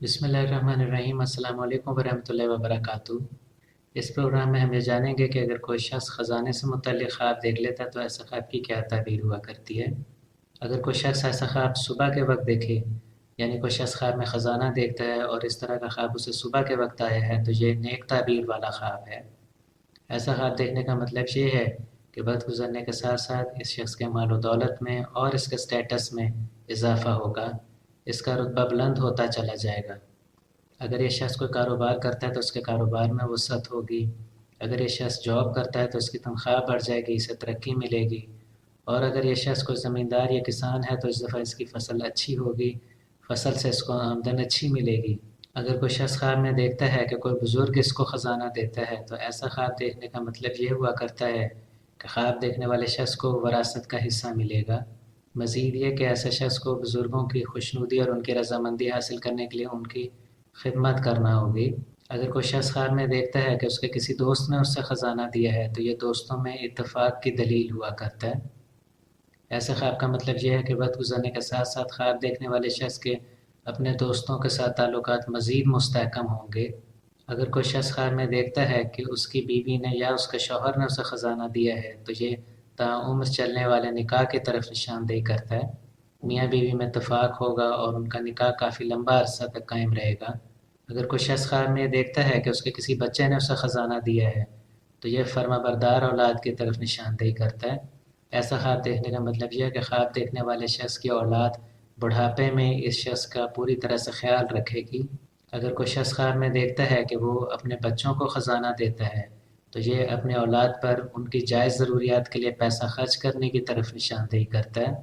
بسم اللہ الرحمن الرحیم۔ السلام علیکم ورحمۃ اللہ وبرکاتہ۔ اس پروگرام میں ہم یہ جانیں گے کہ اگر کوئی شخص خزانے سے متعلق خواب دیکھ لیتا ہے تو ایسا خواب کی کیا تعبیر ہوا کرتی ہے۔ اگر کوئی شخص ایسا خواب صبح کے وقت دیکھے، یعنی کوئی شخص خواب میں خزانہ دیکھتا ہے اور اس طرح کا خواب اسے صبح کے وقت آیا ہے تو یہ نیک تعبیر والا خواب ہے۔ ایسا خواب دیکھنے کا مطلب یہ ہے کہ وقت گزرنے کے ساتھ ساتھ اس شخص کے مال و دولت میں اور اس کے سٹیٹس میں اضافہ ہوگا، اس کا رتبہ بلند ہوتا چلا جائے گا۔ اگر یہ شخص کوئی کاروبار کرتا ہے تو اس کے کاروبار میں وسعت ہوگی۔ اگر یہ شخص جاب کرتا ہے تو اس کی تنخواہ بڑھ جائے گی، اسے ترقی ملے گی۔ اور اگر یہ شخص کوئی زمیندار یا کسان ہے تو اس دفعہ اس کی فصل اچھی ہوگی، فصل سے اس کو آمدن اچھی ملے گی۔ اگر کوئی شخص خواب میں دیکھتا ہے کہ کوئی بزرگ اس کو خزانہ دیتا ہے تو ایسا خواب دیکھنے کا مطلب یہ ہوا کرتا ہے کہ خواب دیکھنے والے شخص کو وراثت کا حصہ ملے گا۔ مزید یہ کہ ایسے شخص کو بزرگوں کی خوشنودی اور ان کی رضامندی حاصل کرنے کے لیے ان کی خدمت کرنا ہوگی۔ اگر کوئی شخص خواب میں دیکھتا ہے کہ اس کے کسی دوست نے اس سے خزانہ دیا ہے تو یہ دوستوں میں اتفاق کی دلیل ہوا کرتا ہے۔ ایسے خواب کا مطلب یہ ہے کہ وقت گزرنے کے ساتھ ساتھ خواب دیکھنے والے شخص کے اپنے دوستوں کے ساتھ تعلقات مزید مستحکم ہوں گے۔ اگر کوئی شخص خواب میں دیکھتا ہے کہ اس کی بیوی نے یا اس کے شوہر نے اسے خزانہ دیا ہے تو یہ تاعمر چلنے والے نکاح کی طرف نشاندہی کرتا ہے۔ میاں بیوی میں اتفاق ہوگا اور ان کا نکاح کافی لمبا عرصہ تک قائم رہے گا۔ اگر کوئی شخص خواب میں دیکھتا ہے کہ اس کے کسی بچے نے اسے خزانہ دیا ہے تو یہ فرما بردار اولاد کی طرف نشاندہی کرتا ہے۔ ایسا خواب دیکھنے کا مطلب یہ ہے کہ خواب دیکھنے والے شخص کی اولاد بڑھاپے میں اس شخص کا پوری طرح سے خیال رکھے گی۔ اگر کوئی شخص خواب میں دیکھتا ہے کہ وہ اپنے بچوں کو خزانہ دیتا ہے تو یہ اپنے اولاد پر ان کی جائز ضروریات کے لیے پیسہ خرچ کرنے کی طرف نشاندہی کرتا ہے۔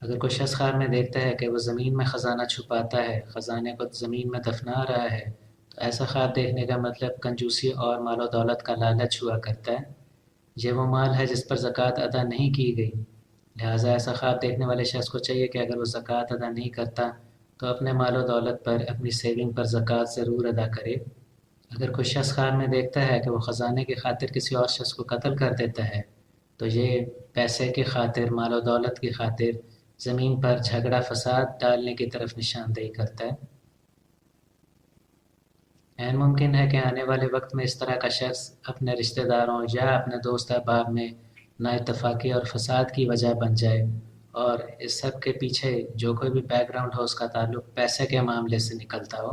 اگر کوئی شخص خواب میں دیکھتا ہے کہ وہ زمین میں خزانہ چھپاتا ہے، خزانے کو زمین میں دفنا رہا ہے تو ایسا خواب دیکھنے کا مطلب کنجوسی اور مال و دولت کا لالچ ہوا کرتا ہے۔ یہ وہ مال ہے جس پر زکوٰۃ ادا نہیں کی گئی، لہٰذا ایسا خواب دیکھنے والے شخص کو چاہیے کہ اگر وہ زکوٰۃ ادا نہیں کرتا تو اپنے مال و دولت پر اپنی سیونگ پر زکوٰۃ ضرور ادا کرے۔ اگر کوئی شخص خواب میں دیکھتا ہے کہ وہ خزانے کی خاطر کسی اور شخص کو قتل کر دیتا ہے تو یہ پیسے کی خاطر، مال و دولت کی خاطر زمین پر جھگڑا فساد ڈالنے کی طرف نشاندہی کرتا ہے۔ عین ممکن ہے کہ آنے والے وقت میں اس طرح کا شخص اپنے رشتہ داروں یا اپنے دوست احباب میں نا اتفاقی اور فساد کی وجہ بن جائے، اور اس سب کے پیچھے جو کوئی بھی بیک گراؤنڈ ہو اس کا تعلق پیسے کے معاملے سے نکلتا ہو۔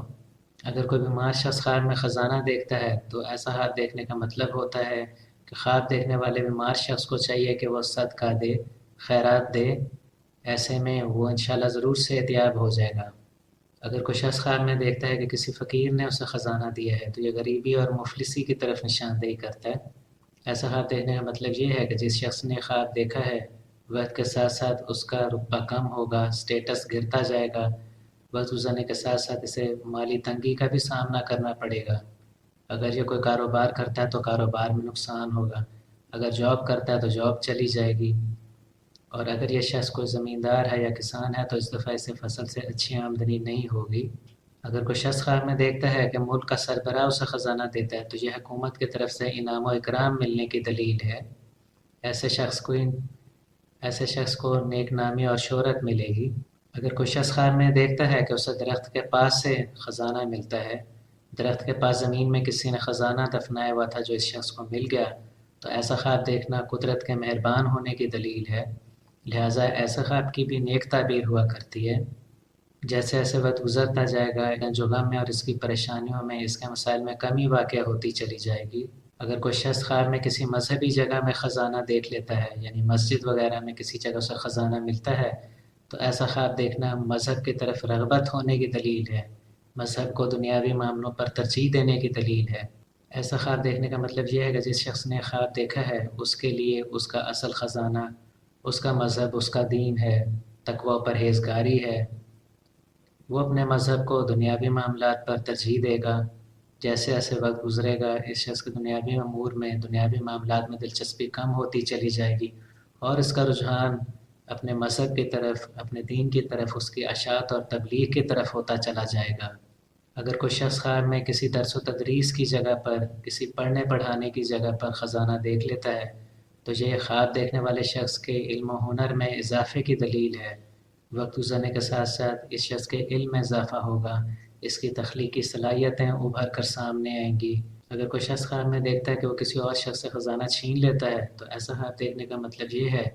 اگر کوئی بیمار شخص خواب میں خزانہ دیکھتا ہے تو ایسا خواب دیکھنے کا مطلب ہوتا ہے کہ خواب دیکھنے والے بیمار شخص کو چاہیے کہ وہ صدقہ دے، خیرات دے، ایسے میں وہ انشاءاللہ ضرور صحتیاب ہو جائے گا۔ اگر کوئی شخص خواب میں دیکھتا ہے کہ کسی فقیر نے اسے خزانہ دیا ہے تو یہ غریبی اور مفلسی کی طرف نشاندہی کرتا ہے۔ ایسا خواب دیکھنے کا مطلب یہ ہے کہ جس شخص نے خواب دیکھا ہے وقت کے ساتھ ساتھ اس کا رتبہ کم ہوگا، سٹیٹس گرتا جائے گا، وقت گزرنے کے ساتھ ساتھ اسے مالی تنگی کا بھی سامنا کرنا پڑے گا۔ اگر یہ کوئی کاروبار کرتا ہے تو کاروبار میں نقصان ہوگا، اگر جاب کرتا ہے تو جاب چلی جائے گی، اور اگر یہ شخص کوئی زمیندار ہے یا کسان ہے تو اس دفعہ اسے فصل سے اچھی آمدنی نہیں ہوگی۔ اگر کوئی شخص خواب میں دیکھتا ہے کہ ملک کا سربراہ اسے خزانہ دیتا ہے تو یہ حکومت کی طرف سے انعام و اکرام ملنے کی دلیل ہے۔ ایسے شخص کو نیک نامی اور شہرت ملے گی۔ اگر کوئی شخص خواب میں دیکھتا ہے کہ اسے درخت کے پاس سے خزانہ ملتا ہے، درخت کے پاس زمین میں کسی نے خزانہ دفنایا ہوا تھا جو اس شخص کو مل گیا، تو ایسا خواب دیکھنا قدرت کے مہربان ہونے کی دلیل ہے، لہٰذا ایسے خواب کی بھی نیک تعبیر ہوا کرتی ہے۔ جیسے ایسے وقت گزرتا جائے گا، جو غم میں اور اس کی پریشانیوں میں، اس کے مسائل میں کمی واقع ہوتی چلی جائے گی۔ اگر کوئی شخص خواب میں کسی مذہبی جگہ میں خزانہ دیکھ لیتا ہے، یعنی مسجد وغیرہ میں کسی جگہ سے خزانہ ملتا ہے، تو ایسا خواب دیکھنا مذہب کی طرف رغبت ہونے کی دلیل ہے، مذہب کو دنیاوی معاملوں پر ترجیح دینے کی دلیل ہے۔ ایسا خواب دیکھنے کا مطلب یہ ہے کہ جس شخص نے خواب دیکھا ہے اس کے لیے اس کا اصل خزانہ اس کا مذہب، اس کا دین ہے، تقوی و پرہیزگاری ہے۔ وہ اپنے مذہب کو دنیاوی معاملات پر ترجیح دے گا۔ جیسے ایسے وقت گزرے گا اس شخص کے دنیاوی امور میں، دنیاوی معاملات میں دلچسپی کم ہوتی چلی جائے گی اور اس کا رجحان اپنے مذہب کی طرف، اپنے دین کی طرف، اس کی اشاعت اور تبلیغ کی طرف ہوتا چلا جائے گا۔ اگر کوئی شخص خواب میں کسی درس و تدریس کی جگہ پر، کسی پڑھنے پڑھانے کی جگہ پر خزانہ دیکھ لیتا ہے تو یہ خواب دیکھنے والے شخص کے علم و ہنر میں اضافے کی دلیل ہے۔ وقت گزرنے کے ساتھ ساتھ اس شخص کے علم میں اضافہ ہوگا، اس کی تخلیقی صلاحیتیں ابھر کر سامنے آئیں گی۔ اگر کوئی شخص خواب میں دیکھتا ہے کہ وہ کسی اور شخص سے خزانہ چھین لیتا ہے تو ایسا خواب دیکھنے کا مطلب یہ ہے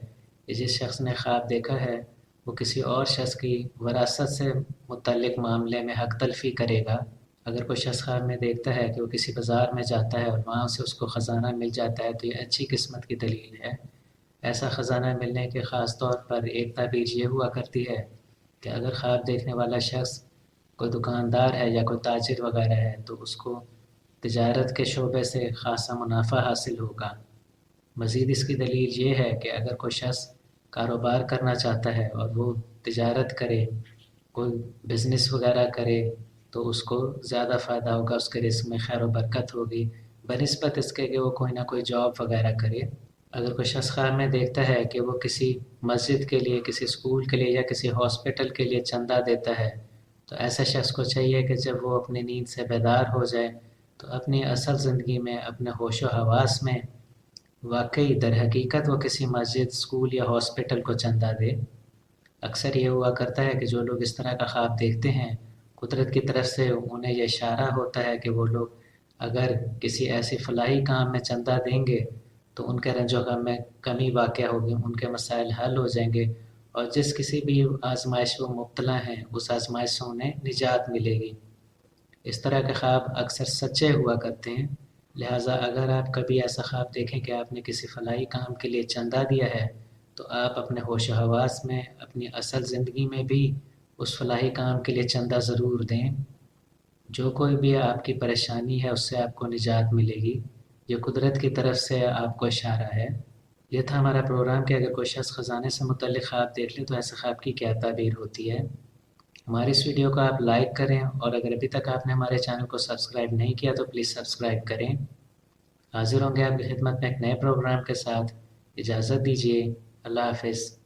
کہ جس شخص نے خواب دیکھا ہے وہ کسی اور شخص کی وراثت سے متعلق معاملے میں حق تلفی کرے گا۔ اگر کوئی شخص خواب میں دیکھتا ہے کہ وہ کسی بازار میں جاتا ہے اور وہاں سے اس کو خزانہ مل جاتا ہے تو یہ اچھی قسمت کی دلیل ہے۔ ایسا خزانہ ملنے کے خاص طور پر ایک تعبیر یہ ہوا کرتی ہے کہ اگر خواب دیکھنے والا شخص کوئی دکاندار ہے یا کوئی تاجر وغیرہ ہے تو اس کو تجارت کے شعبے سے خاصا منافع حاصل ہوگا۔ مزید اس کی دلیل یہ ہے کہ اگر کوئی شخص کاروبار کرنا چاہتا ہے اور وہ تجارت کرے، کوئی بزنس وغیرہ کرے تو اس کو زیادہ فائدہ ہوگا، اس کے رزق میں خیر و برکت ہوگی بنسبت اس کے کہ وہ کوئی نہ کوئی جاب وغیرہ کرے۔ اگر کوئی شخص خواب میں دیکھتا ہے کہ وہ کسی مسجد کے لیے، کسی اسکول کے لیے یا کسی ہاسپٹل کے لیے چندہ دیتا ہے تو ایسا شخص کو چاہیے کہ جب وہ اپنی نیند سے بیدار ہو جائے تو اپنی اصل زندگی میں اپنے ہوش و حواس میں واقعی در حقیقت وہ کسی مسجد، اسکول یا ہاسپٹل کو چندہ دے۔ اکثر یہ ہوا کرتا ہے کہ جو لوگ اس طرح کا خواب دیکھتے ہیں قدرت کی طرف سے انہیں یہ اشارہ ہوتا ہے کہ وہ لوگ اگر کسی ایسی فلاحی کام میں چندہ دیں گے تو ان کے رنج و غم میں کمی واقع ہوگی، ان کے مسائل حل ہو جائیں گے اور جس کسی بھی آزمائش وہ مبتلا ہیں اس آزمائش سے انہیں نجات ملے گی۔ اس طرح کے خواب اکثر سچے ہوا کرتے ہیں، لہٰذا اگر آپ کبھی ایسا خواب دیکھیں کہ آپ نے کسی فلاحی کام کے لیے چندہ دیا ہے تو آپ اپنے ہوش و حواس میں اپنی اصل زندگی میں بھی اس فلاحی کام کے لیے چندہ ضرور دیں۔ جو کوئی بھی آپ کی پریشانی ہے اس سے آپ کو نجات ملے گی، یہ قدرت کی طرف سے آپ کو اشارہ ہے۔ یہ تھا ہمارا پروگرام کہ اگر کوئی شخص خزانے سے متعلق خواب دیکھ لے تو ایسے خواب کی کیا تعبیر ہوتی ہے۔ ہماری اس ویڈیو کو آپ لائک کریں اور اگر ابھی تک آپ نے ہمارے چینل کو سبسکرائب نہیں کیا تو پلیز سبسکرائب کریں۔ حاضر ہوں گے آپ کی خدمت میں ایک نئے پروگرام کے ساتھ۔ اجازت دیجیے، اللہ حافظ۔